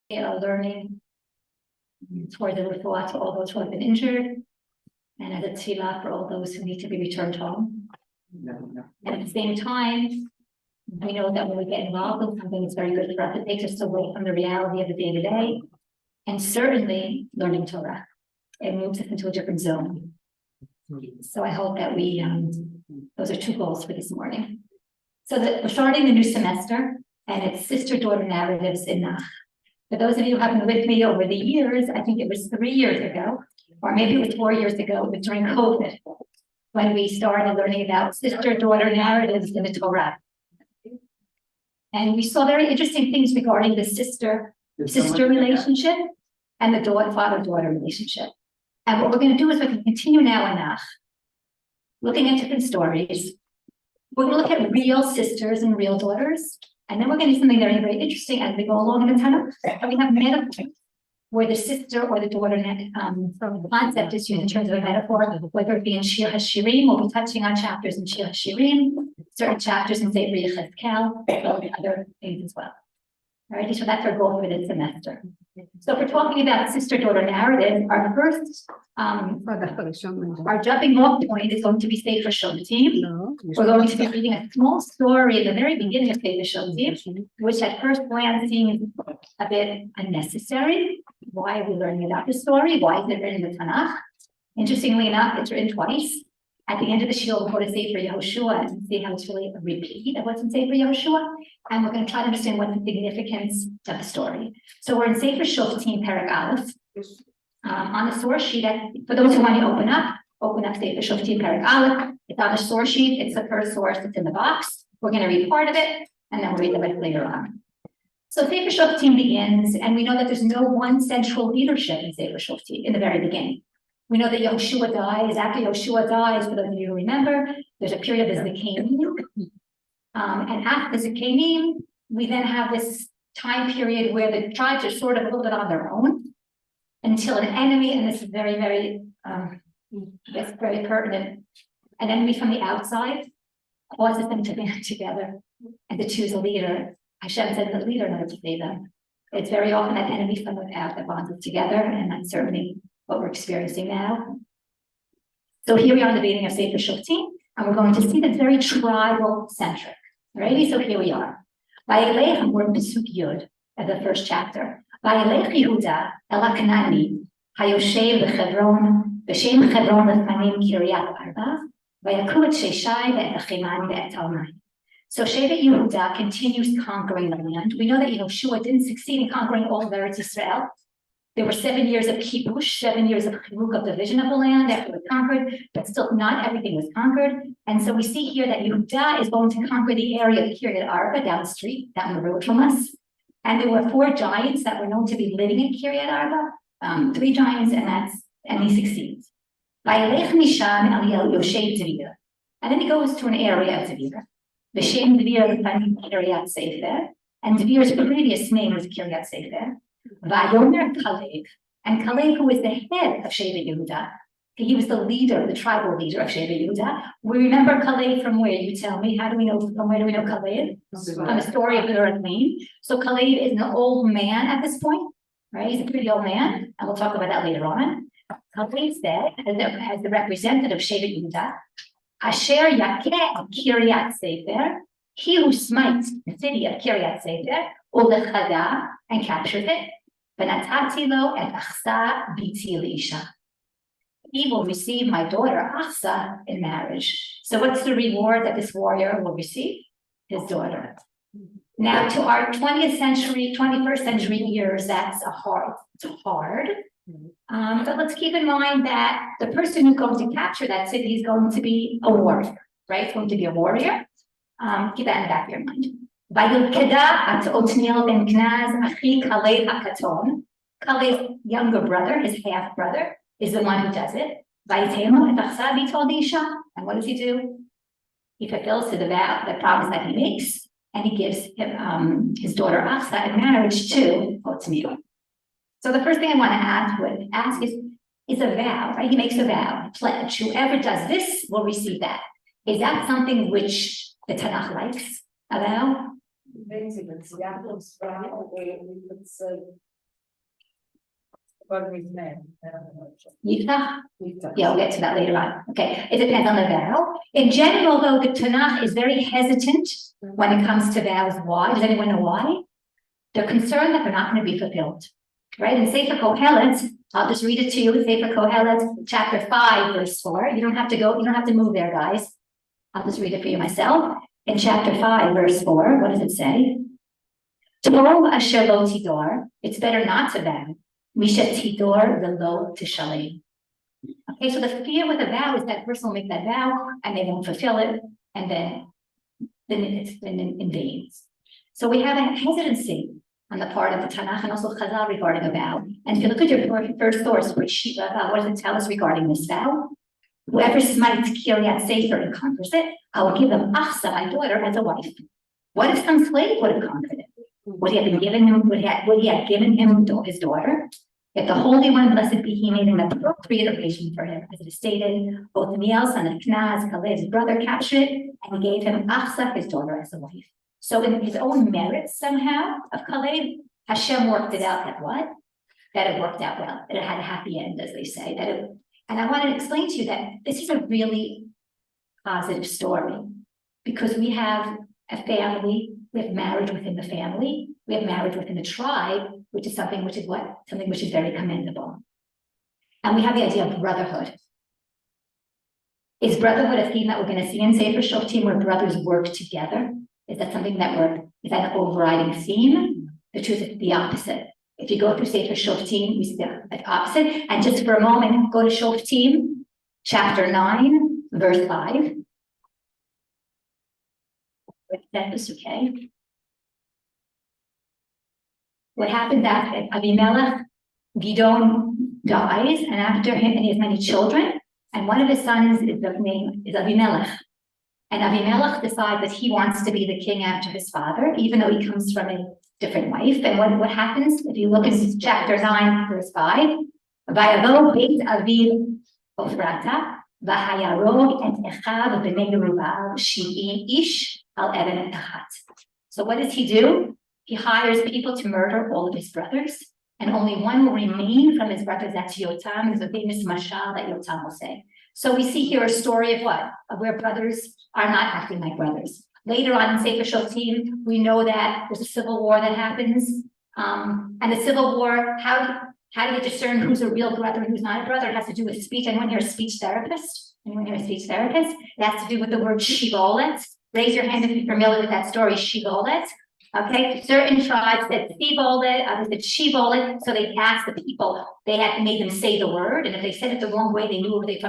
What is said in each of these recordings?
learning for the refuah to all those who have been injured, and as a tefillah for all those who need to be returned home. And at the same time, we know that when we get involved in something, it's very good for us. It takes us away from the reality of the day-to-day, and certainly learning Torah. It moves us into a different zone. So I hope that we, those are two goals for this morning. So we're starting the new semester, and it's sister-daughter narratives in Nach. For those of you who have been with me over the years, I think it was 3 years ago, or maybe it was 4 years ago, it was during COVID, when we started learning about sister-daughter narratives in the Torah. And we saw very interesting things regarding the sister relationship and the father-daughter relationship. And what we're going to do is we're going to continue now in Nach, looking at different stories. We're going to look at real sisters and real daughters. And then we're going to do something very, very interesting as we go along in the Tanakh. And we have metaphors where the sister or the daughter concept is used in terms of a metaphor, whether it be in Shir HaShirim. We'll be touching on chapters in Shir HaShirim, certain chapters in Sefer Yechezkel, and other things as well. All right, so that's our goal for this semester. So if we're talking about sister-daughter narrative, our first, our jumping off point is going to be Sefer Shoftim. We're going to be reading a small story at the very beginning of Sefer Shoftim, which at first glance seems a bit unnecessary. Why are we learning about the story? Why is it written in the Tanakh? Interestingly enough, it's written twice. At the end of the shiur, we'll go to Sefer Yehoshua and see how it's really a repeat of what's in Sefer Yehoshua. And we're going to try to understand what's the significance of the story. So we're in Sefer Shoftim, Perek Aleph. On the source sheet, for those who want to open up Sefer Shoftim, Perek Aleph. It's on the source sheet. It's the first source that's in the box. We're going to read part of it, and then we'll read the rest later on. So Sefer Shoftim begins, and we know that there's no one central leadership in Sefer Shoftim in the very beginning. We know that Yehoshua dies. After Yehoshua dies, for those of you who remember, there's a period of the Zikanim. And after the Zikanim, we then have this time period where the tribes are sort of a little bit on their own until an enemy, and this is very, very, very pertinent, an enemy from the outside causes them to band together and to choose a leader. Hashem says the leader not to save them. It's very often that enemy from without that bonds us together, and that's certainly what we're experiencing now. So here we are in the beginning of Sefer Shoftim, and we're going to see that's very tribal-centric. Alrighty, so here we are. Vayelech, we're in Pasuk Yud of the first chapter. Vayelech Yehuda el HaKanani hayoshev b'Chevron b'shem Chevron l'fanim Kiryat Arba vayaku et Sheshai ve'et Achiman ve'et Talmai. So Shevet Yehuda continues conquering the land. We know that Yehoshua didn't succeed in conquering all of Eretz Yisrael. There were 7 years of kibush, 7 years of chiluk, of division of the land after it was conquered, but still not everything was conquered. And so we see here that Yehuda is going to conquer the area of Kiryat Arba down the street, down the road from us. And there were 4 giants that were known to be living in Kiryat Arba, 3 giants, and he succeeds. And then he goes to an area of Dvir. V'shem Dvir l'fanim Kiryat Sefer, and Dvir's previous name was Kiryat Sefer. Vayomer Kalev, and Kalev, who was the head of Shevet Yehuda, he was the leader, the tribal leader of Shevet Yehuda. We remember Kalev from where? You tell me. How do we know? From where do we know Kalev? From the story of the Earth Lane. So Kalev is an old man at this point, right? He's a pretty old man, and we'll talk about that later on. Kalev said, as the representative of Shevet Yehuda, Asher Yakeh Kiryat Sefer, he who smites the city of Kiryat Sefer, Ulechada, and captures it, Benatati lo et Achsa biti Elisha. He will receive my daughter Achsa in marriage. So what's the reward that this warrior will receive? His daughter. Now to our 20th century, 21st century ears, that's hard. But let's keep in mind that the person who's going to capture that city is going to be a warrior, right? It's going to be a warrior. Keep that in the back of your mind. Vayilkeda at Otniel ben Knaz achi Kalev hakaton. Kalev's younger brother, his half brother, is the one who does it. Vayitenu et Achsa bito Elisha. And what does he do? He fulfills the vow, the promise that he makes, and he gives him, his daughter Achsa in marriage to Otniel. So the first thing I want to ask is a vow, right? He makes a vow, a pledge. Whoever does this will receive that. Is that something which the Tanakh likes? A vow? Yiftach? Yeah, we'll get to that later on. Okay, it depends on the vow. In general, though, the Tanakh is very hesitant when it comes to vows. Why? Does anyone know why? They're concerned that they're not going to be fulfilled. Right? In Sefer Kohelet, I'll just read it to you. Sefer Kohelet, chapter 5, verse 4. You don't have to move there, guys. I'll just read it for you myself. In chapter 5, verse 4, what does it say? Tov asher lo tidor, it's better not to vow. Misha tidor velo tishalim. Okay, so the fear with a vow is that person will make that vow and they won't fulfill it, and then it's been in vain. So we have a hesitancy on the part of the Tanakh and also Chazal regarding a vow. And if you look at your first source, what does it tell us regarding this vow? Whoever smites Kiryat Sefer and conquers it, I will give them Achsa, my daughter, as a wife. What if some slave would have conquered it? Would he have given him his daughter? If the Holy One, blessed be he, made an appropriate arrangement for him, as it is stated, both Miel, son of Knaz, Kalev's brother, captured it, and he gave him Achsa, his daughter, as a wife. So in his own merits somehow of Kalev, Hashem worked it out that what? That it worked out well, that it had a happy end, as they say. And I want to explain to you that this is a really positive story because we have a family, we have marriage within the family, we have marriage within the tribe, which is something which is what? Something which is very commendable. And we have the idea of brotherhood. Is brotherhood a theme that we're going to see in Sefer Shoftim where brothers work together? Is that something is that an overriding theme? The truth is the opposite. If you go through Sefer Shoftim, we see the opposite. And just for a moment, go to Shoftim, chapter 9, verse 5. That was okay. What happens after Avimelech, Gidon dies, and after him, and he has many children, and one of his sons is Avimelech. And Avimelech decides that he wants to be the king after his father, even though he comes from a different wife. And what happens if you look in chapter 9, verse 5? Vayavo beit Aviv Ophrata, v'hayarog et echav b'nei Yerubal shi'im ish al even echat. So what does he do? He hires people to murder all of his brothers, and only one will remain from his brothers. That's Yotam. There's a famous mashal that Yotam will say. So we see here a story of what? Of where brothers are not acting like brothers. Later on in Sefer Shoftim, we know that there's a civil war that happens. And the civil war, how do you discern who's a real brother and who's not a brother? It has to do with speech. Anyone here a speech therapist? Anyone here a speech therapist? It has to do with the word shibolet. Raise your hand if you're familiar with that story, shibolet. Okay, certain tribes said Sibolet, others said Shibolet, so they asked the people, they had made them say the word, and if they said it the wrong way, they knew they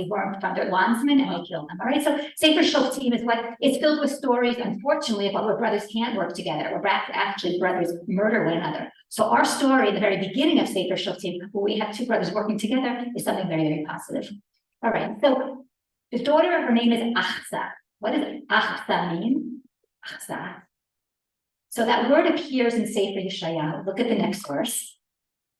weren't from their landsmen, and they killed them. All right, so Sefer Shoftim is what it's filled with stories, unfortunately, about where brothers can't work together, or actually brothers murder one another. So our story, the very beginning of Sefer Shoftim, where we have two brothers working together, is something very, very positive. All right, so the daughter, her name is Achsa. What does Achsa mean? Achsa. So that word appears in Sefer Yeshayahu. Look at the next verse.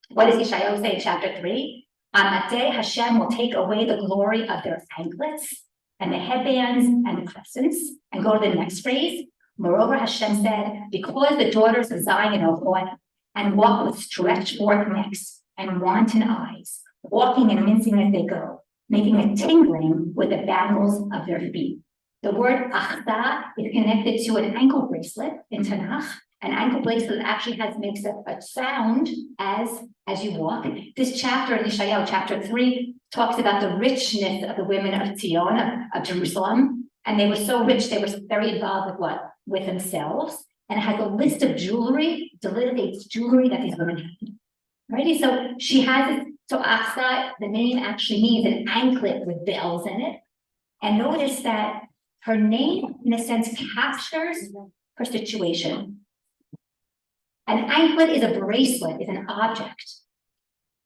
What does Yeshayahu say in chapter 3? On that day, Hashem will take away the glory of their anklets and the headbands and the crescents. And go to the next phrase. Moreover, Hashem said, because the daughters of Zion are born and walk with stretched forth necks and wanton eyes, walking and mincing as they go, making a tingling with the bangles of their feet. The word achsa is connected to an ankle bracelet in Tanakh. An ankle bracelet actually makes a sound as you walk. This chapter in Yeshayahu, chapter 3, talks about the richness of the women of Zion, of Jerusalem. And they were so rich, they were very involved with what? With themselves. And it has a list of jewelry, delineates jewelry that these women had. Right? So she has it. So achsa, the name actually means an anklet with bells in it. And notice that her name, in a sense, captures her situation. An anklet is a bracelet, is an object.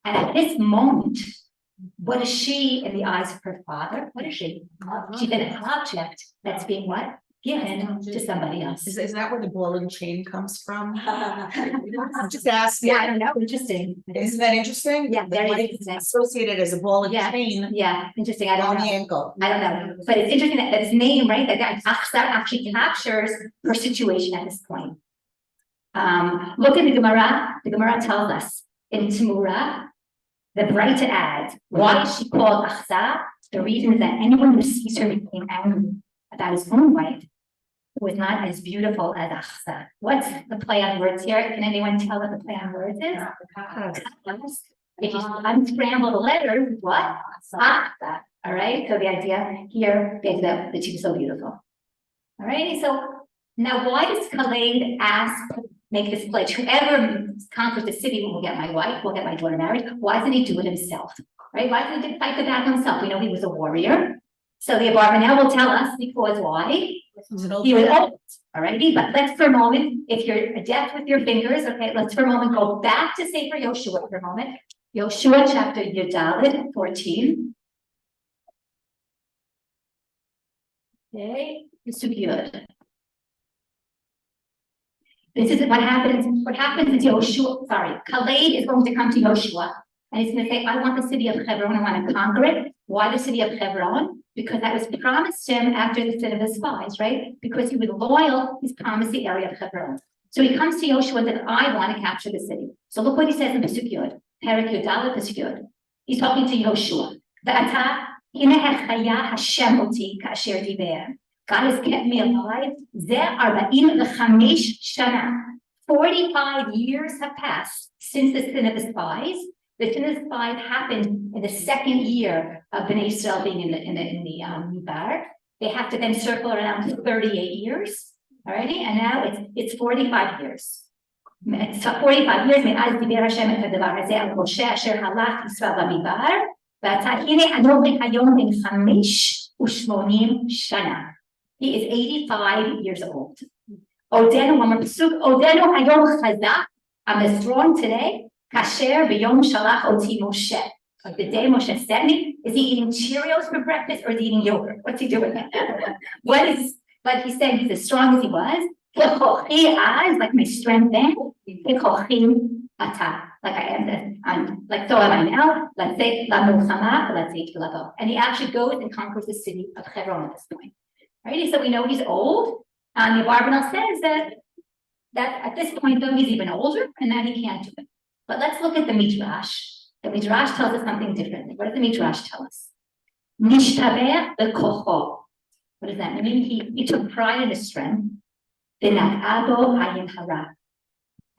And at this moment, what is she in the eyes of her father? What is she? She's an object that's being what? Given to somebody else. Is that where the ball and chain comes from? I'm just asking. Yeah, I don't know. Interesting. Isn't that interesting? Yeah, very interesting. Associated as a ball and chain. Yeah, interesting. I don't On know. the ankle. I don't know. But it's interesting that his name, right? That actually captures her situation at this point. Look at the Gemara. The Gemara tells us in Timurah, The brighter adds, why is she called Achsa? The reason is that anyone who sees her became angry about his own wife, who was not as beautiful as Achsa. What's the play on words here? Can anyone tell what the play on words is? If you unscramble the letters, what? Achsa. All right. So the idea here is that she's so beautiful. All right. So now, why does Khaled make this pledge? Whoever conquers the city will get my wife, will get my daughter married. Why doesn't he do it himself? Right? Why doesn't he fight the battle himself? We know he was a warrior. So the Abarbanel will tell us because why? He was old. All righty. But let's for a moment, if you're adept with your fingers, okay, let's for a moment go back to Sefer Yoshua for a moment. Yoshua chapter Yudalid 14. Okay, this is good. This is what happens. What happens is Yoshua, Khaled is going to come to Yoshua and he's going to say, I want the city of Hebron, I want to conquer it. Why the city of Hebron? Because that was promised him after the sin of his spies, right? Because he was loyal, he's promised the area of Hebron. So he comes to Yoshua and says, I want to capture the city. So look what he says in Pasuk Yud, Perek Yudalid Pasuk Yud. He's talking to Yoshua. V'ata hine hechaya Hashem oti ka'asher diber. God has kept me alive. 45 years have passed since the sin of the spies. The sin of the spies happened in the second year of Bnei Israel being in the Midbar. They have to then circle around for 38 years. Alrighty, and now it's 45 years. It's 45 years. מאז דיבר השם את הדבר הזה על משה אשר הלך ישראל במדבר. ועתה הנה אנוכי היום בן 85 שנה. He is 85 years old. Odenu, one more pasuk. Odenu hayom chazak. I'm strong today. Kasher b'yom shalach oti Moshe. Like the day Moshe sent me, is he eating Cheerios for breakfast or is he eating yogurt? What's he doing? But he's saying he's as strong as he was. Like my strength then. Like I am then. Like so am I now. Let's say la milchama, let's say to. And he actually goes and conquers the city of Hebron at this point. Right, so we know he's old. The Abarbanel says that at this point, though, he's even older, and that he can't do it. But let's look at the Midrash. The Midrash tells us something different. What does the Midrash tell us? Nishtabeh bekocho. What does that mean? He took pride in his strength. V'nag'abo ayin hara.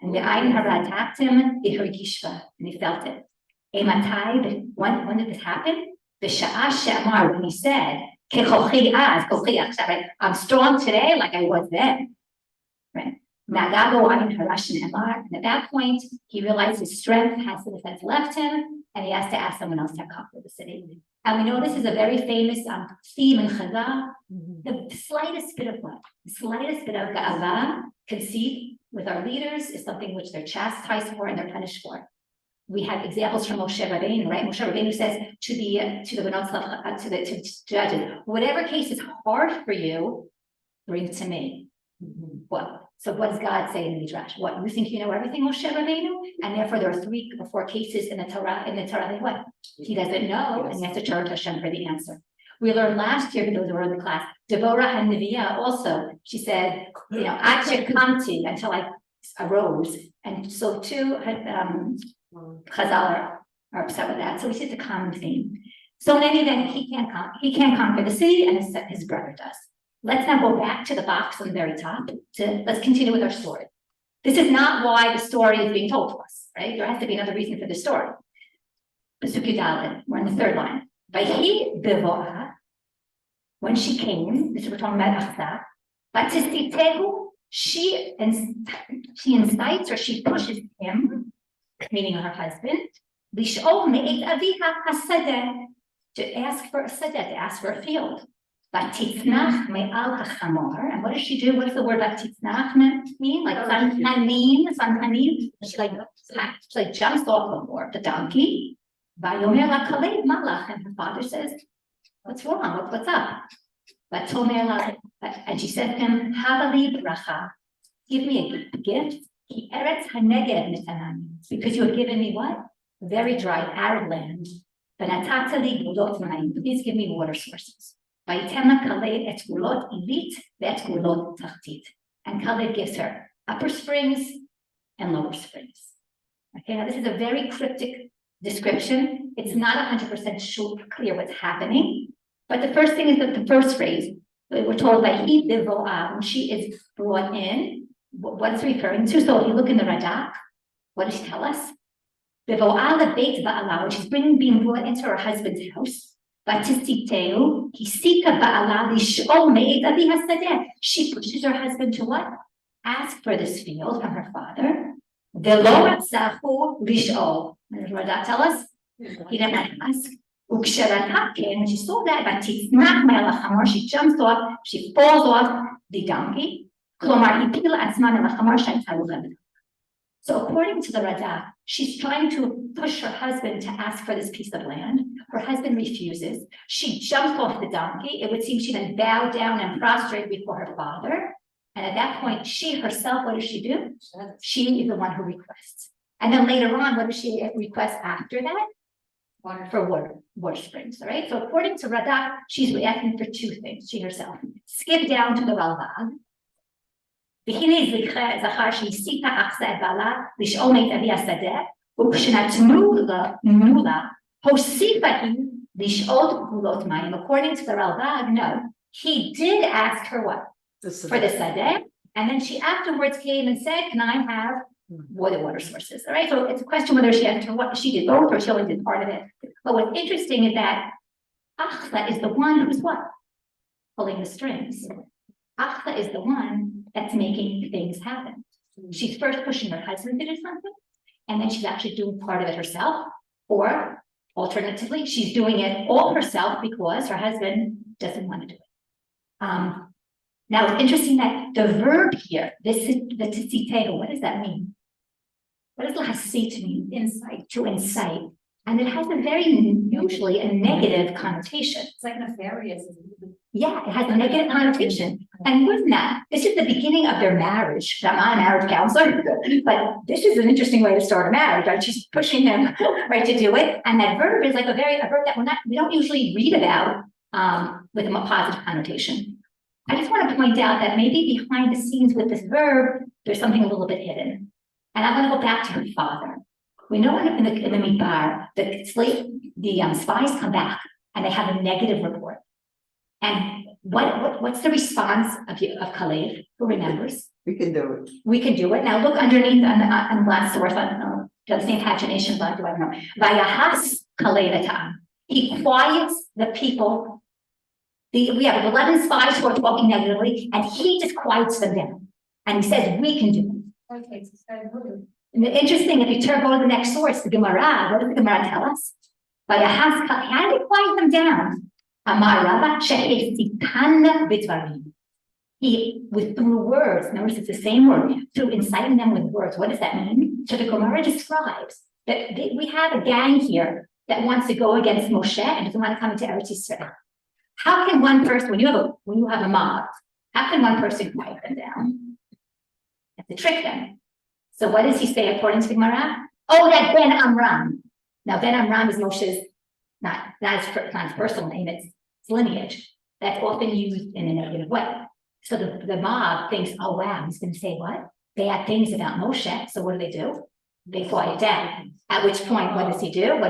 And the ayin hara attacked him, v'hergishva, and he felt it. Ematai, when did this happen? V'sha'ah she'amar, when he said, right? I'm strong today like I was then. Right? And at that point, he realized his strength has left him, and he has to ask someone else to conquer the city. And we know this is a very famous theme in Chazal. The slightest bit of what? The slightest bit of ga'ava, conceit with our leaders is something which they're chastised for and they're punished for. We have examples from Moshe Rabbeinu, right? Moshe Rabbeinu says to the judges, whatever case is hard for you, bring it to me. What? So what does God say in the Midrash? What, you think you know everything, Moshe Rabbeinu? And therefore there are 3 or 4 cases in the Torah, that what? He doesn't know, and he has to turn to Hashem for the answer. We learned last year, for those who were in the class, Devorah and Neviah also, she said, Ad shekamti, until I arose. And so too, Chazal are upset with that. So we see it's a common theme. So in any event, he can't conquer the city, and his brother does. Let's now go back to the box on the very top. Let's continue with our story. This is not why the story is being told to us, right? There has to be another reason for the story. Pasuk Yudalid, we're in the 3rd line. Vayhi bevoah, when she came, this is we're talking about Achsa, Vatisitehu, she incites or she pushes him, meaning her husband, Lish'ol me'et aviha hasadeh, to ask for a sadeh, to ask for a field. Vatitznach me'al hachamor, and what does she do? What does the word vatitznach mean? Like sanhanin. She like jumps off the donkey. Vayomer la Kalev malach, and her father says, "What's wrong? What's up?" Vatomer la, and she said to him, "Havali bracha, give me a gift. Ki eretz hanegev nitanani, because you have given me what? Very dry, arid land. V'natata li gulot mayim, please give me water sources." Vayitem Kalev et gulot ilit ve'et gulot tachtit, and Kalev gives her upper springs and lower springs. Okay, now this is a very cryptic description. It's not 100% sure, clear what's happening. But the first thing is that the first phrase, we're told by he divoah, when she is brought in, what it's referring to. So if you look in the Radak, what does she tell us? Divoah lebeit ba'ala, when she's being brought into her husband's house. Vatisiteu, hisika ba'ala lish'ol me'et avi hasadeh. She pushes her husband to what? Ask for this field from her father. V'lo ratzahu lish'ol. What does Radak tell us? He didn't want to ask. When she saw that, she jumps off, she falls off the donkey. So according to the Radak, she's trying to push her husband to ask for this piece of land. Her husband refuses. She jumps off the donkey. It would seem she then bowed down and prostrate before her father. And at that point, she herself, what does she do? She is the one who requests. And then later on, what does she request after that? For water springs, all right? So according to Radak, she's asking for two things, she herself. Skip down to the Ralbag. According to the Ralbag, no. He did ask her what? For the Sadeh. And then she afterwards came and said, can I have water sources, all right? So it's a question whether she asked her what she did both or she only did part of it. But what's interesting is that Achla is the one who's what? Pulling the strings. Achla is the one that's making things happen. She's first pushing her husband to do something, and then she's actually doing part of it herself, or alternatively, she's doing it all herself because her husband doesn't want to do it. Now it's interesting that the verb here, this is the tisitehu, what does that mean? What does lahasit mean? Insight, to incite. And it has a very, usually a negative connotation. It's like nefarious. Yeah, it has a negative connotation. And more than that, this is the beginning of their marriage. I'm not a marriage counselor, but this is an interesting way to start a marriage, right? She's pushing him, right, to do it. And that verb is like a verb that we don't usually read about with a positive connotation. I just want to point out that maybe behind the scenes with this verb, there's something a little bit hidden. And I want to go back to her father. We know in the Midbar, the spies come back and they have a negative report. And what's the response of Kalev? Who remembers? We can do it. We can do it. Now look underneath on the last source, the same pagination, but do I know? Vayahas Kalev. He quiets the people. We have 11 spies who are talking negatively, and he just quiets them down. And he says, we can do it. Okay, so And interesting, if you go to the next source, the Gemara, what does the Gemara tell us? How did he quiet them down? He, through words, notice it's the same word, through inciting them with words. What does that mean? So the Gemara describes that we have a gang here that wants to go against Moshe and doesn't want to come into Eretz Yisrael. How can one person, when you have a mob, how can one person quiet them down? You have to trick them. So what does he say according to the Gemara? Oh, that Ben Amram. Now Ben Amram is Moshe's not his personal name, it's lineage. That's often used in a negative way. So the mob thinks, oh wow, he's going to say what? Bad things about Moshe. So what do? They quiet down. At which point, what does he do?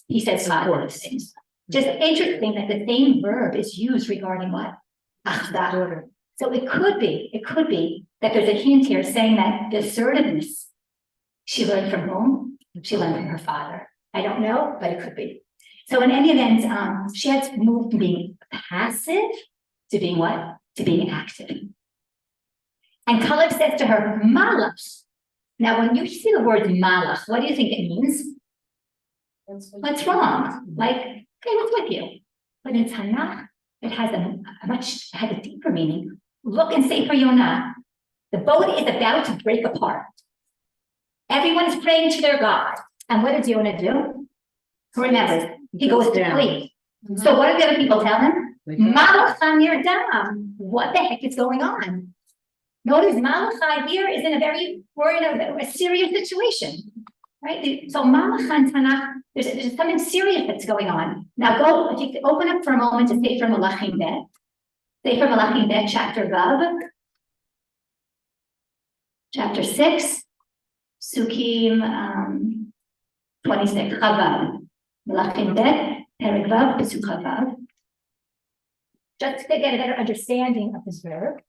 He says positive things. Just interesting that the same verb is used regarding what? Achda. So it could be that there's a hint here saying that the assertiveness she learned from whom? She learned from her father. I don't know, but it could be. So in any event, she has moved from being passive to being what? To being active. And Caleb says to her, Malach. Now, when you see the word Malach, what do you think it means? What's wrong? Like, okay, what's with you? But in Tanakh, it has a deeper meaning. Look and say for Yonah, the boat is about to break apart. Everyone is praying to their God. And what does Yonah do? Who remembers? He goes to sleep. So what do the other people tell him? Malachai Nirdam. What the heck is going on? Notice Malachai here is we're in a serious situation. Right? So Malachai and Tanakh, there's something serious that's going on. Now if you open up for a moment to Sefer Malachim Bet. Sefer Malachim Bet, chapter Vav. Chapter 6. Sukkim 26, Chavav. Melachim Bet, Perek Vav, Pesuk Chavav. Just to get a better understanding of this verb.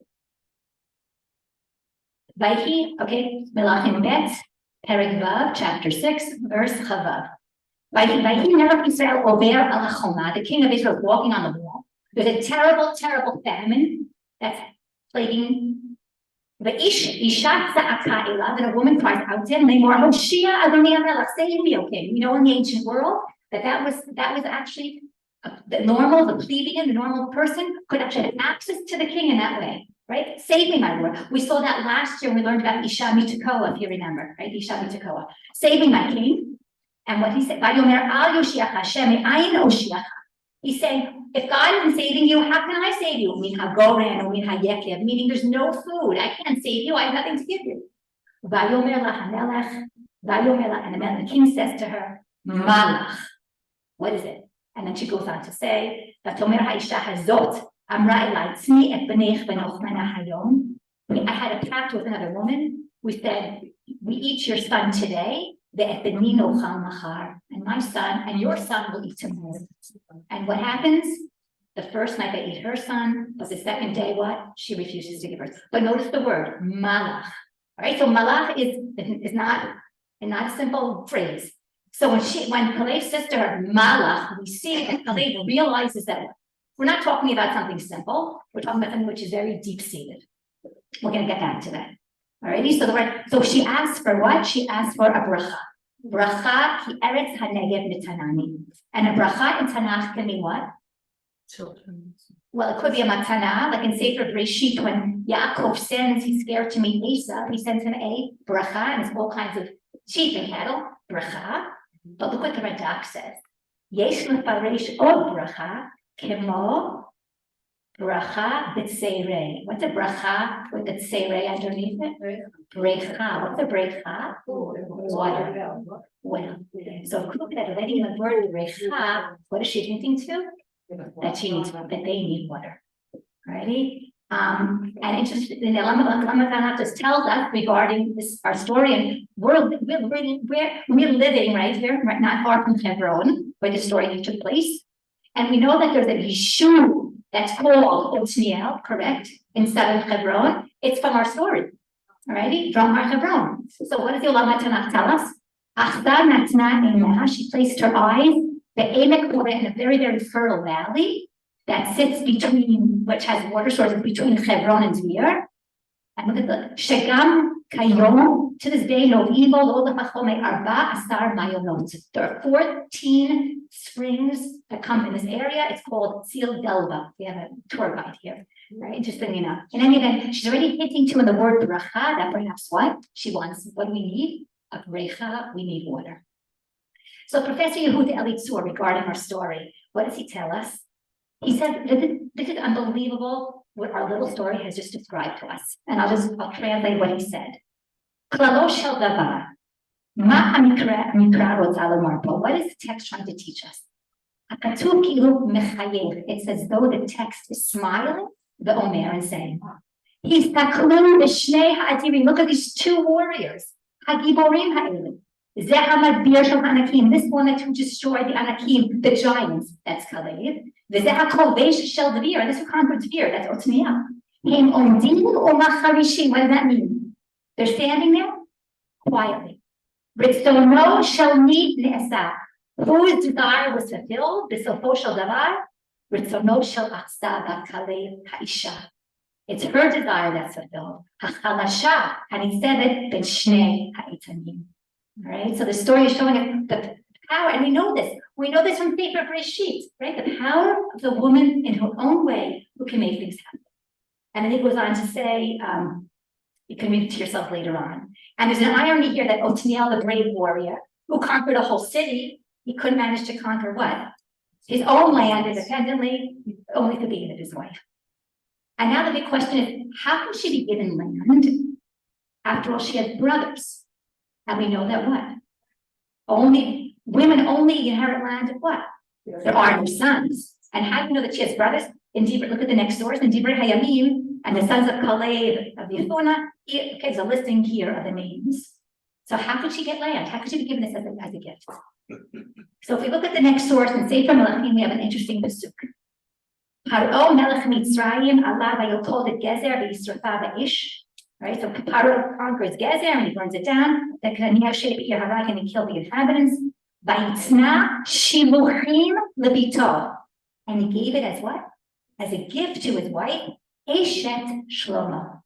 Vayhi, okay, Melachim Bet, Perek Vav, chapter 6, verse Chavav. Vayhi Melech Israel Ober al HaChoma, the king of Israel is walking on the wall. There's a terrible, terrible famine that's plaguing the Isha Za'aka Elav, and a woman cries out to him, Lemor Hoshia Adoni HaMelech, save me, okay. You know, in the ancient world, that was actually the normal, the plebeian, the normal person could actually have access to the king in that way, right? Save me, my Lord. We saw that last year when we learned about Isha Mitekoa, if you remember, right? Isha Mitekoa, saving my king. And what he said, Vayomer al Yoshiach Hashem me'ayin Oshiach. He's saying, if God isn't saving you, how can I save you? Meaning there's no food. I can't save you. I have nothing to give you. And the king says to her, Malach. What is it? And then she goes on to say, I had a pact with another woman. We said, we eat your son today. And my son and your son will eat tomorrow. And what happens? The first night they eat her son, but the second day, what? She refuses to give birth. But notice the word, malach. All right, so malach is not a simple phrase. So when Kalev says to her, malach, we see that Kalev realizes that we're not talking about something simple. We're talking about something which is very deep-seated. We're going to get back to that. Alrighty, so she asked for what? She asked for a bracha. Bracha ki eretz hanegev mitanani. And a bracha in Tanakh can mean what? Children. Well, it could be a matana, like in Sefer Breshit, when Yaakov sends, he's scared to meet Esau, he sends him a bracha, and it's all kinds of sheep and cattle, bracha. But look what the Radak says. Yesh lefaresh od bracha, kemo bracha b'tseirei. What's a bracha with the tseirei underneath it? Brecha. What's a brecha? Water. Well, so look at already in the word brecha, what is she hinting to? That they need water. Alrighty. And interestingly, the Lama just tells us regarding this our story, and we're living right here, right, not far from Hebron, where the story took place. And we know that there's a Yishuv that's called Otniel, correct, in southern Hebron. It's from our story, alrighty, from our Hebron. So what does the Ulama Tanakh tell us? She placed her eyes, the Emek Moreh, in a very, very fertile valley that sits between, which has water sources between Hebron and Zvir. And look at the Shegam Kayom, to this day, no evil, lo lefachome arba asar mayonot. There are 14 springs that come in this area. It's called Tzil Delva. We have a tour guide here, right? Interestingly enough. In any event, she's already hinting to in the word bracha that perhaps what? She wants, what do we need? A bracha, we need water. So Professor Yehuda Elitzur, regarding our story, what does he tell us? He said, this is unbelievable what our little story has just described to us. And I'll translate what he said. Klalo shel davar. Ma hamikra rotza lomar po. What is the text trying to teach us? Hakatuv kilu mechayev. It's as though the text is smiling, the Omer, and saying, Histaklu b'shnei ha'adirim. Look at these two warriors. Hagiborim ha'elim. Zeh ha'madbir shel ha'anakim. This one that who destroyed the Anakim, the giants. That's Kalev. V'zeh ha'kovesh shel Dvir. And this who conquered Dvir. That's Otniel. Heim omdim u'macharishim. What does that mean? They're standing there quietly. Ritzono shel nit ne'asah. Whose desire was fulfilled? B'sofo shel davar. Ritzono shel Achsa bat Kalev ha'isha. It's her desire that's fulfilled. Ha'chalasha. And he said it, b'shnei ha'itanim. All right, so the story is showing us the power, and we know this. We know this from Sefer Breshit, right? The power of the woman in her own way who can make things happen. And then he goes on to say, you can read it to yourself later on. And there's an irony here that Otniel, the brave warrior, who conquered a whole city, he couldn't manage to conquer what? His own land independently, only to be of his wife. And now the big question is, how can she be given land? After all, she has brothers. And we know that what? Women only inherit land of what? There are no sons. And how do you know that she has brothers? In Dibra, look at the next source. In Dibra Hayamim, and the sons of Kalev of Yehuda. Okay, there's a listing here of the names. So how could she get land? How could she be given this as a gift? So if we look at the next source in Sefer Melachim, we have an interesting pasuk. Paro melech Mitzrayim Allah vayotol et gezer v'yisrafa v'ish. Right, so Paro conquers Gezer and he burns it down. Then and he killed the inhabitants. Vayitzna shiluchim lebito, and he gave it as what? As a gift to his wife, Eshet Shlomo.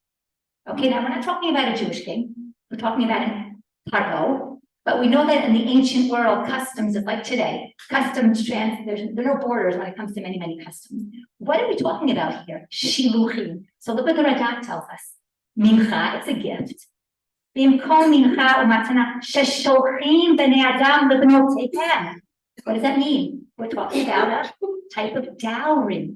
Okay, now we're not talking about a Jewish king. We're talking about a Paro. But we know that in the ancient world, customs is like today. Customs there are no borders when it comes to many, many customs. What are we talking about here? Shiluchim. So look what the Radak tells us. Mincha, it's a gift. Bimkom mincha umatana shesholchim b'nei adam lebnotehem. What does that mean? We're talking about a type of dowry.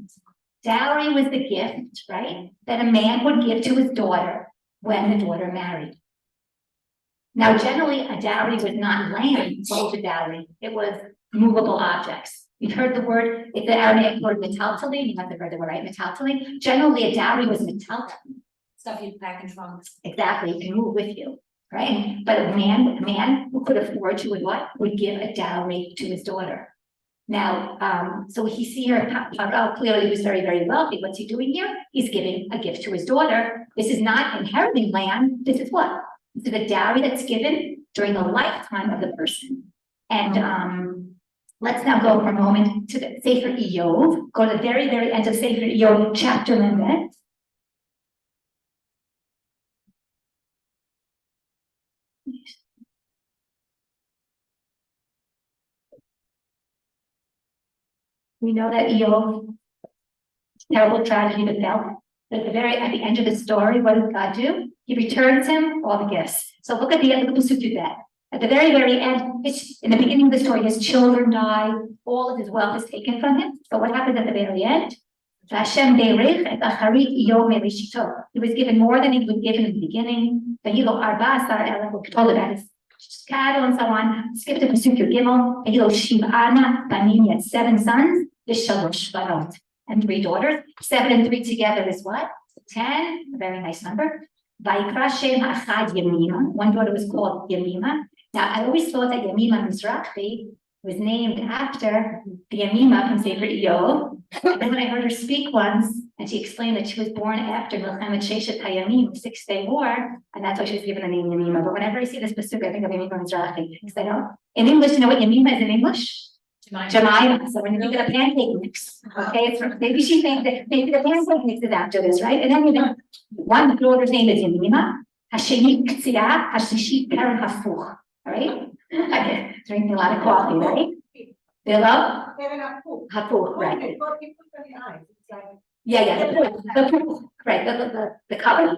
Dowry was the gift, right, that a man would give to his daughter when the daughter married. Now, generally, a dowry was not land. What was a dowry? It was movable objects. You've heard the word, it's the Aramaic word metaltali. You must have heard the word, right? Metaltali. Generally, a dowry was metaltali. Stuff you pack in trunks. Exactly, it can move with you, right? But a man who could afford to would give a dowry to his daughter. Now, so we see here, Paro clearly was very, very wealthy. What's he doing here? He's giving a gift to his daughter. This is not inheriting land. This is what? This is a dowry that's given during the lifetime of the person. And let's now go for a moment to the Sefer Iyov. Go to the very, very end of Sefer Iyov, chapter limit. We know that Iyov, terrible tragedy befell. But at the end of the story, what does God do? He returns him all the gifts. So look at the pasuk do that. At the very, very end, in the beginning of the story, his children die, all of his wealth is taken from him. But what happens at the very end? Hashem berich et acharit Iyov merishito. He was given more than he was given in the beginning. But he go arba asar elef, we're told about his cattle and so on. Skip to pasuk Gimel. And he goes shiv'ana banim, he had 7 sons, v'shalosh banot, and 3 daughters. 7 and 3 together is what? 10. A very nice number. Vayikra shem achad Yemima. One daughter was called Yemima. Now I always thought that Yemima Mizrahi was named after the Yemima from Sefer Iyov. And then when I heard her speak once, and she explained that she was born after Milchemet Sheshet HaYamim, the 6-day war, and that's why she was given the name Yemima. But whenever I see this pasuk, I think of Yemima Mizrahi, because I don't. In English, you know what Yemima is in English? Jemima. So when you think of the pancake mix, okay, it's from, maybe she thinks that maybe the pancake mix is after this, right? And then you know, one daughter's name is Yemima, Hasheni Ktsira, Hashishi Karen Hafuch. All right? Okay, drinking a lot of coffee, right? Below? Hafuch, right? Yeah, the right, the color.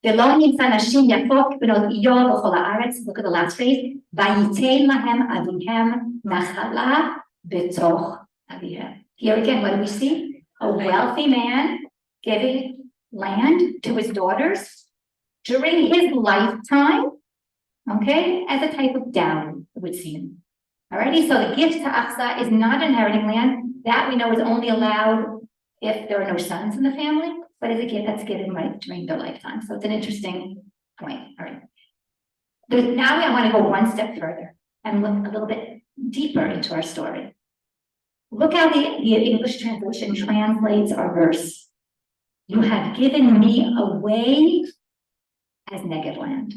Below Nimsa Nashim Yafok Benot Iyov B'chol Haaretz. Look at the last phrase. Vayitein lahem avihem nachala b'toch avihem. Here again, what do we see? A wealthy man giving land to his daughters during his lifetime, okay, as a type of dowry, it would seem. Alrighty, so the gift to Achsa is not inheriting land. That we know is only allowed if there are no sons in the family, but is a gift that's given right during their lifetime. So it's an interesting point. All right. Now I want to go one step further and look a little bit deeper into our story. Look how the English translation translates our verse. You have given me away as Negev land.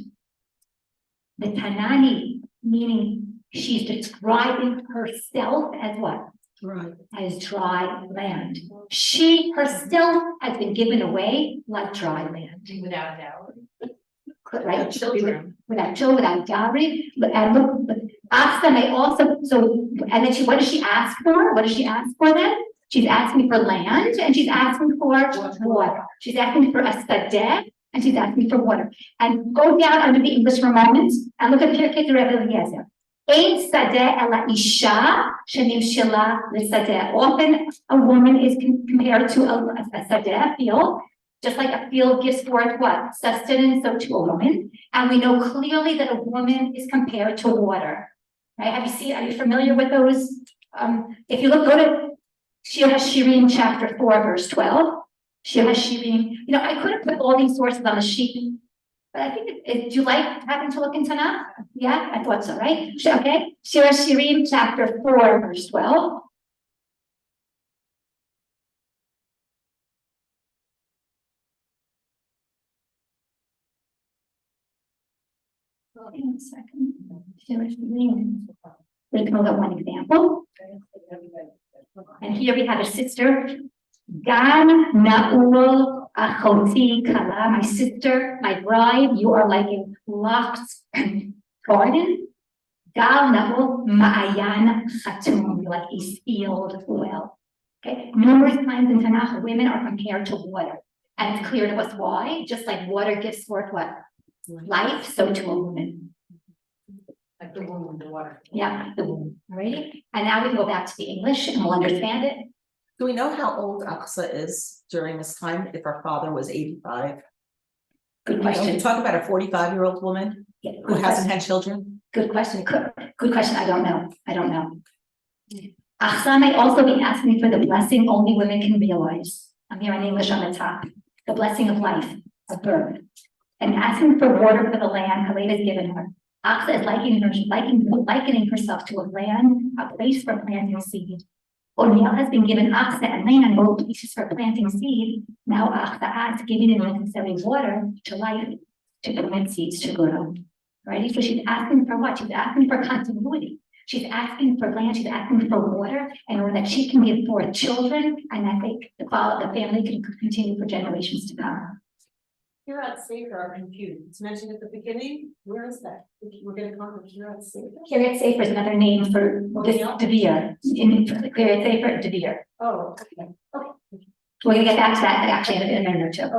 The Tanani, meaning she's describing herself as what? Right. As dry land. She herself has been given away like dry land. Without dowry. Right? Children. Without children, without dowry. And look, Achsa may also, so, and then what does she ask for? What does she ask for then? She's asking for land and she's asking for water. She's asking for a sadeh and she's asking for water. And go down under the English for a moment and look at Pirkei Rebbe Eliezer. Ein sadeh ela isha shenimshela l'sadeh. Often a woman is compared to a sadeh, a field, just like a field gives forth what? Sustenance, so to a woman. And we know clearly that a woman is compared to water. Right? Are you familiar with those? If you go to Shir HaShirim chapter 4, verse 12. Shir HaShirim, I could have put all these sources on the sheet, But I think, do you like having to look in Tanakh? Yeah, I thought so, right? Okay, Shira Shirim, chapter 4, verse 12. Hold on a second. Shira Shirim. We're going to look at one example. And here we have a sister. Gan Na'ul Achoti Kala, my sister, my bride, you are like a locked garden. Gal Na'ul Ma'ayan Chatum, like a sealed well. Okay, numerous times in Tanakh, women are compared to water. And it's clear to us why, just like water gives forth what? Life, so to a woman. Like the womb, the water. Yeah, the womb, right? And now we can go back to the English and we'll understand it. Do we know how old Aqsa is during this time, if her father was 85? Good You question. talk about a 45-year-old woman Yeah, who hasn't had children? Good question. Good question. I don't know. Achsa may also be asking for the blessing only women can realize. I'm here in English on the top. The blessing of life, of birth. And asking for water for the land Khaled has given her. Achsa is likening herself to a land, a place for planting seed. O'Neill has been given Achsa and land, both places for planting seed. Now Achsa adds giving the necessary water to life to permit seeds to grow. Right? So she's asking for what? She's asking for continuity. She's asking for land, she's asking for water in order that she can give forth children and that the family can continue for generations to come. Here at Safer are confused. It's mentioned at the beginning. Where is that? We're gonna come from here at Safer? Kiryat Sefer is another name for this Devere. Kiryat Sefer, Devere. Oh, okay. We're gonna get back to that actually in a minute or two.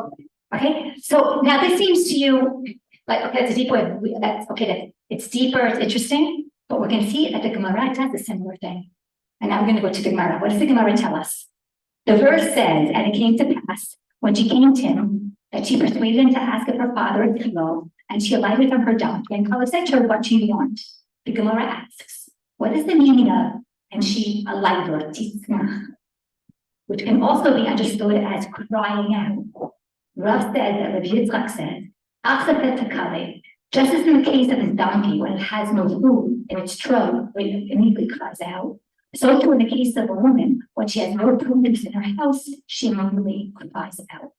Okay, so now this seems to you like, okay, that's a deep way. That's okay, it's deeper, it's interesting, but we're gonna see that the Gemara does a similar thing. And now we're gonna go to the Gemara. What does the Gemara tell us? The verse says, and it came to pass when she came to him, that she persuaded him to ask of her father a pillow, and she alighted from her donkey, and Kala said to her what she wanted. The Gemara asks, what is the meaning of, and she alighted, which can also be understood as crying out. Rav says that Rav Yitzchak says, Achsa said to Kale, just as in the case of his donkey, when it has no food in its trunk, it immediately cries out. So too in the case of a woman, when she has no prudence in her house, she immediately cries out.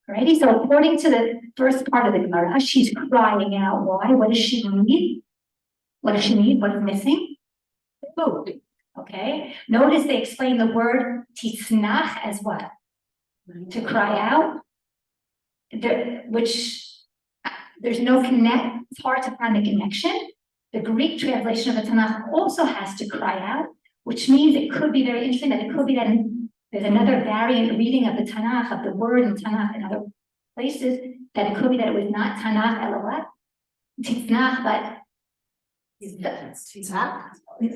Alrighty, so according to the first part of the Gemara, she's crying out. Why? What does she need? What does she need? What's missing? Food. Okay. Notice they explain the word tisnach as what? To cry out. There's no connect. It's hard to find the connection. The Greek translation of the Tanakh also has to cry out, which means it could be very interesting that it could be that there's another variant reading of the Tanakh, of the word in Tanakh in other places, that it could be that it was not Tanakh Elohah, Tisnach, but it's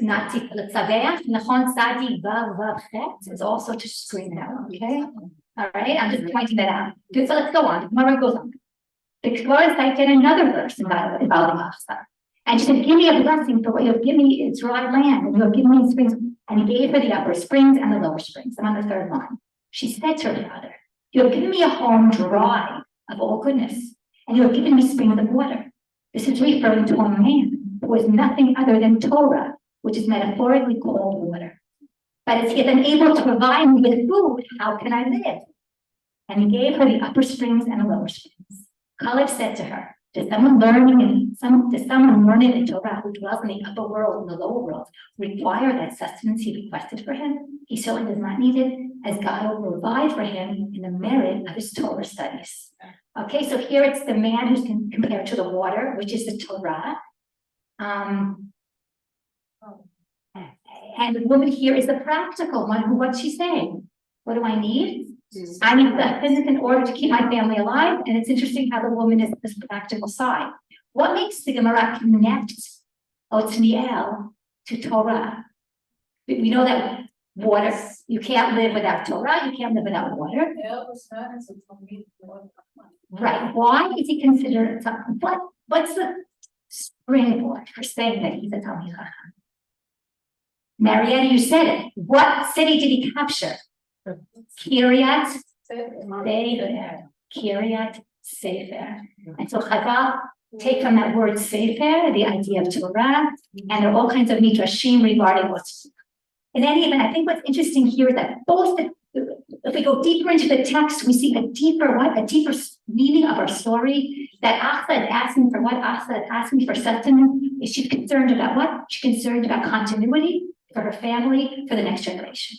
not Tzaveach, Nachon Tzadi Vav Vav Chet is also to scream out, okay? All right, I'm just pointing that out. So let's go on, Gemara goes on. The Gemara cited another verse about Achsa. And she said, give me a blessing for what you have given me is dry land, and you have given me springs. And he gave her the upper springs and the lower springs. I'm on the third line. She said to her father, you have given me a home dry of all goodness, and you have given me springs of water. This is referring to a man who is nothing other than Torah, which is metaphorically called water. But as he is unable to provide me with food, how can I live? And he gave her the upper springs and the lower springs. Caleb said to her, does someone learning in Torah who dwells in the upper world and the lower world require that sustenance he requested for him? He certainly does not need it, as God will provide for him in the merit of his Torah studies. Okay, so here it's the man who's compared to the water, which is the Torah. And the woman here is the practical one. What's she saying? What do I need? I need sustenance in order to keep my family alive. And it's interesting how the woman is this practical side. What makes the Gemara connect Othniel to Torah? We know that water, you can't live without Torah, you can't live without water. Right. Why is he considered something? What's the springboard for saying that he's a Talmid Chacham? Marietta, you said it. What city did he capture? Kiryat Sefer. Kiryat Sefer. And so Chazal take from that word Sefer, the idea of Torah, and there are all kinds of midrashim regarding what's. In any event, I think what's interesting here is that if we go deeper into the text, we see a deeper meaning of our story. That Achsa is asking for what? Achsa is asking for sustenance. Is she concerned about what? She's concerned about continuity for her family, for the next generation.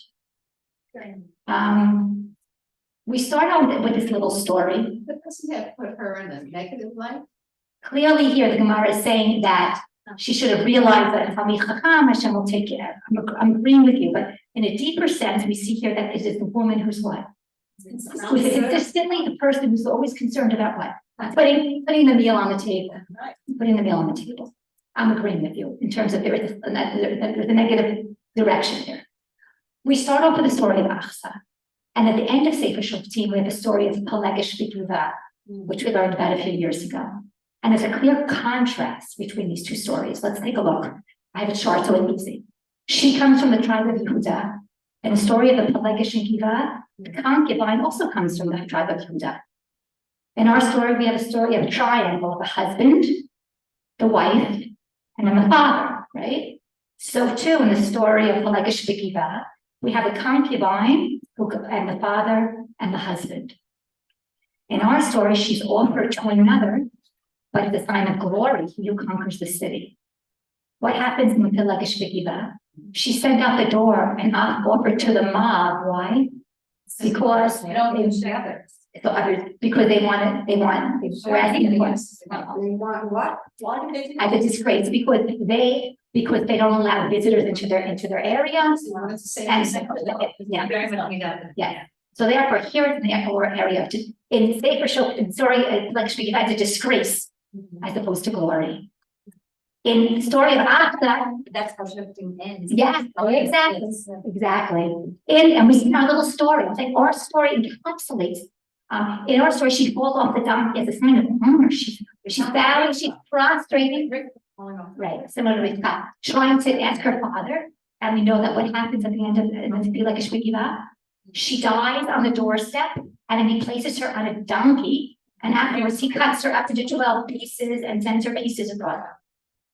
We start out with this little story. But doesn't that put her in a negative light? Clearly here, the Gemara is saying that she should have realized that if I'm Chacham, Hashem will take care. I'm agreeing with you, but in a deeper sense, we see here that it is the woman who's what? Who's consistently the person who's always concerned about what? Putting the meal on the table. Putting the meal on the table. I'm agreeing with you in terms of there's a negative direction here. We start off with the story of Achsa. And at the end of Sefer Shoftim, we have the story of Pelegesh B'Giva, which we learned about a few years ago. And there's a clear contrast between these two stories. Let's take a look. I have a chart so it's easy. She comes from the tribe of Yehuda. And the story of the Pelegesh and Giva, the concubine also comes from the tribe of Yehuda. In our story, we have a story of a triangle of a husband, the wife, and then the father, right? So too, in the story of Pelegesh B'Giva, we have a concubine and the father and the husband. In our story, she's offered to another, but at the sign of glory, he who conquers the city. What happens in the Pelegesh B'Giva? She sent out the door and offered to the mob. Why? Because They don't use the others. because they want They want what? Why do they do as a disgrace because they don't allow visitors into their areas. Yeah. So therefore, here in the area in Sefer Shoftim, like it's a disgrace as opposed to glory. In the story of Achsa, That's how Shoftim ends. yeah, exactly. And we see our little story. It's like our story encapsulates. In our story, she falls off the donkey as a sign of honor. She's bowing, she's prostrating. Right, similar to Rivka, trying to ask her father, and we know that what happens at the end of the like a Shvikiva, she dies on the doorstep, and then he places her on a donkey, and afterwards he cuts her up into 12 pieces and sends her pieces abroad.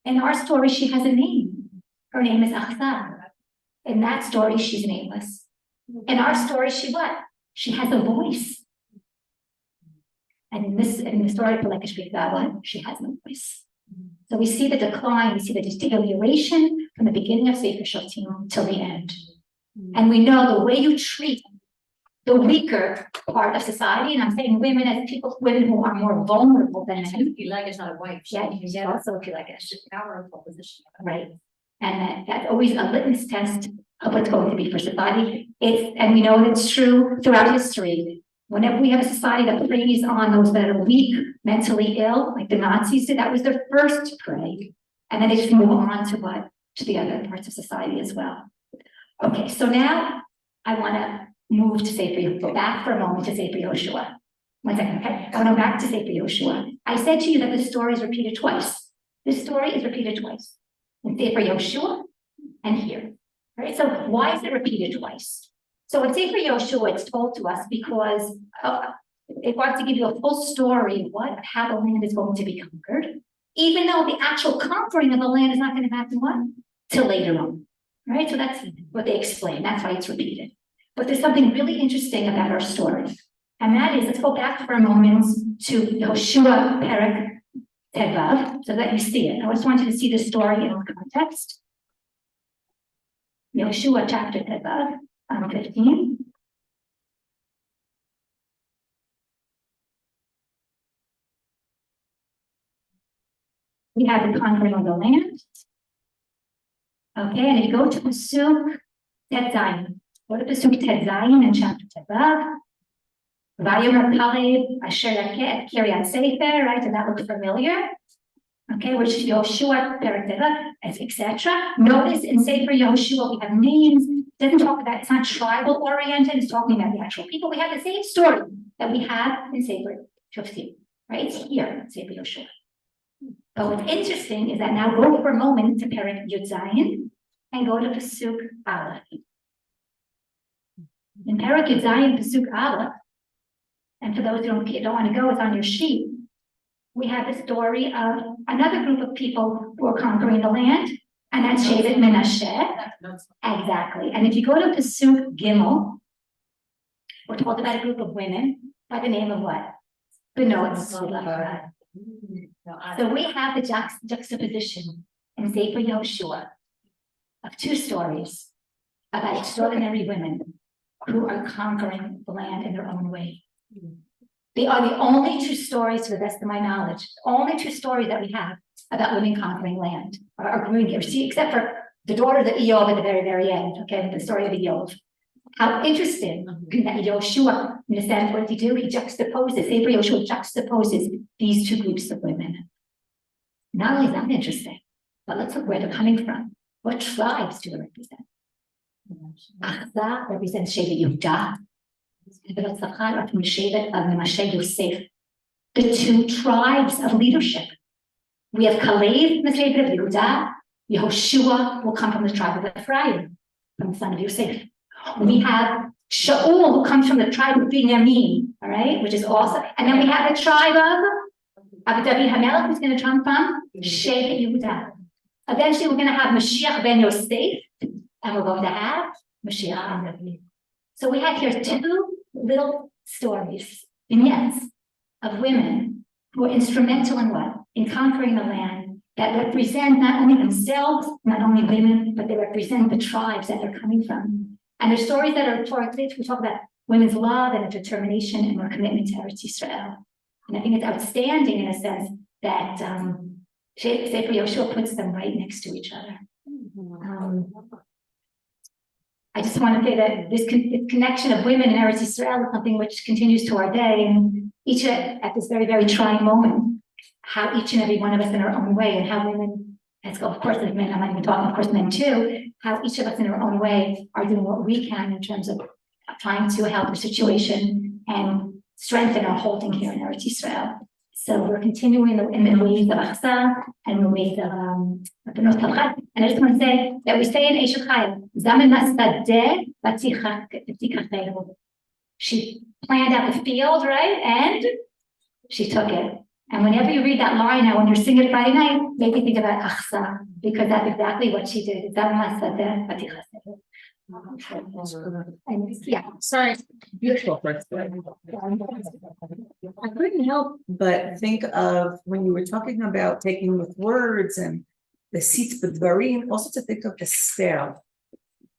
In our story, she has a name. Her name is Achsa. In that story, she's nameless. In our story, she what? She has a voice. And in the story of Pelegesh B'Giva, she has no voice. So we see the decline, we see the deterioration from the beginning of Sefer Shoftim till the end. And we know the way you treat the weaker part of society, and I'm saying women as women who are more vulnerable than men. Pelegesh is not a wife. Yeah, she's also a Pelegesh. Powerful position. Right. And that's always a litmus test of what's going to be for society. And we know it's true throughout history. Whenever we have a society that preys on those that are weak, mentally ill, like the Nazis did, that was their first prey. And then they just move on to what? To the other parts of society as well. Okay, so now I want to move to go back for a moment to Sefer Yoshua. 1 second, okay? I want to go back to Sefer Yoshua. I said to you that the story is repeated twice. This story is repeated twice. In Sefer Yoshua and here. All right, so why is it repeated twice? So in Sefer Yoshua, it's told to us because it wants to give you a full story of how the land is going to be conquered, even though the actual conquering of the land is not going to happen till later on. Right? So that's what they explain. That's why it's repeated. But there's something really interesting about our story. And that is, let's go back for a moment to Yoshua Perek Tevav, so that you see it. I just want you to see the story in context. Yoshua chapter Tevav. 15. We have the conquering of the land. Okay, and if you go to Pasuk Tet Zayin, go to Pasuk Tet Zayin in chapter Tevav. Vayomer Kalev Asher Yakeh Kiryat Sefer, right? Does that look familiar? Okay, which Yoshua, Perek Tevav, etc. Notice in Sefer Yoshua we have names. It doesn't talk about, it's not tribal oriented, it's talking about the actual people. We have the same story that we have in Sefer Shoftim, right? It's here in Sefer Yoshua. But what's interesting is that now go for a moment to Perek Yud Zayin and go to Pasuk Aleph. In Perek Yud Zayin, Pasuk Aleph, And for those who don't want to go, it's on your sheet. We have the story of another group of people who are conquering the land, and that's Shevet Menashe. Exactly. And if you go to Pasuk Gimel, we're told about a group of women by the name of what? Benot Tzlachad. So we have the juxtaposition in Sefer Yehoshua of two stories about extraordinary women who are conquering the land in their own way. They are the only two stories, to the best of my knowledge, only two stories that we have about women conquering land, or except for the daughter of Eov at the very, very end, okay, the story of Eov. How interesting that Yehoshua, in the sense, what does he do? He juxtaposes, Sefer Yehoshua juxtaposes these two groups of women. Not only is that interesting, but let's look where they're coming from. What tribes do they represent? Achza represents Shevet Yehuda. Tzlachad are from Shevet of Menashe Yosef. The two tribes of leadership. We have Kalev from the Shevet of Yehuda. Yehoshua will come from the tribe of Ephraim, from the son of Yosef. We have Shaul, who comes from the tribe of Binyamin, all right, which is awesome. And then we have the tribe of David HaMelech, who's going to come from Shevet Yehuda. Eventually, we're going to have Mashiach ben Yosef, and we're going to have Mashiach ben David. So we have here two little stories, vignettes of women who are instrumental in what? In conquering the land, that represent not only themselves, not only women, but they represent the tribes that they're coming from. And they're stories that are Torah-lit. We talk about women's love and their determination and their commitment to Eretz Yisrael. And I think it's outstanding in a sense that Sefer Yehoshua puts them right next to each other. I just want to say that this connection of women in Eretz Yisrael is something which continues to our day, and each at this very, very trying moment, how each and every one of us in our own way, and how women, of course, as men, I'm not even talking, of course, men too, how each of us in our own way are doing what we can in terms of trying to help the situation and strengthen our holding here in Eretz Yisrael. So we're continuing in the ways of Achsa and the ways of Benot Tzlachad. And I just want to say that we say in Eshet Chayil, Zamen Masadeh V'Tikacheh. She planned out the field, right? And she took it. And whenever you read that line now, when you're singing Friday night, make me think about Achsa, because that's exactly what she did. Zamen Masadeh V'Tikacheh. And yeah, Sorry. Beautiful. I couldn't help but think of when you were talking about taking with words and the seats, but very also to think of Esther.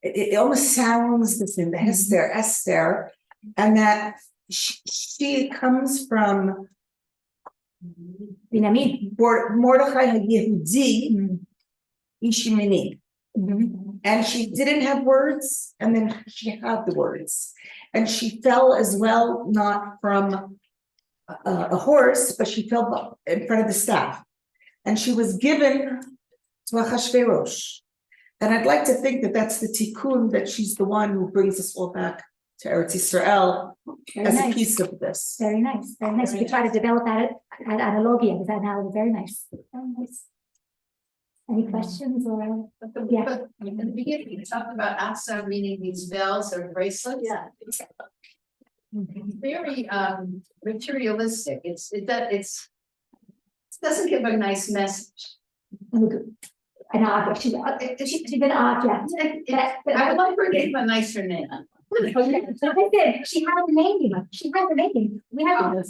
It almost sounds the same, the Esther, and that she comes from Binyamin. Mordechai HaYehudi Ishimini. And she didn't have words, and then she had the words. And she fell as well, not from a horse, but she fell in front of the staff. And she was given to Achashverosh. And I'd like to think that that's the tikkun, that she's the one who brings us all back to Eretz Yisrael as a piece of this. Very nice, very nice. You could try to develop that analogy, because that analogy is very nice. Very nice. Any questions or? Yeah. In the beginning, you talked about Achsa meaning these bells or bracelets. Yeah. It's very materialistic. It doesn't give a nice message. An object. She's an object. I would like her to give a nicer name. She has a name. She has a name. We have that's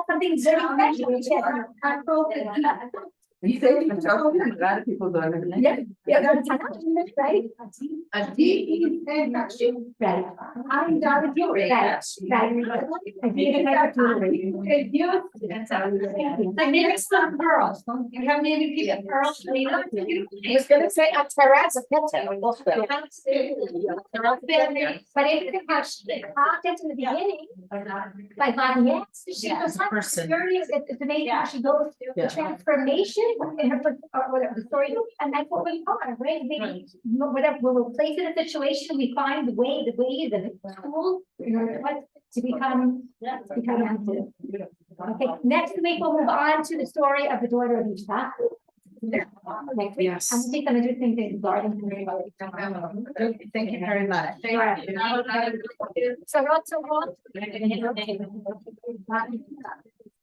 something very special. You say you talk to a lot of people don't have a name. Yeah, right. A D. Right. I'm Donna Jewelry. Right. I think it's jewelry. That's how we Like maybe some pearls. You have maybe people pearls. I was gonna say a terrace of But if you have content in the beginning, like yes, she goes curious. It's amazing how she goes through the transformation in her whatever the story, and that's what we are, right? Maybe whatever we'll place in a situation, we find the ways and the tools in order to become active. Okay, next week we'll move on to the story of the daughter of Yitzhak. Yes. I'm just gonna do things in garden. Thank you very much. So,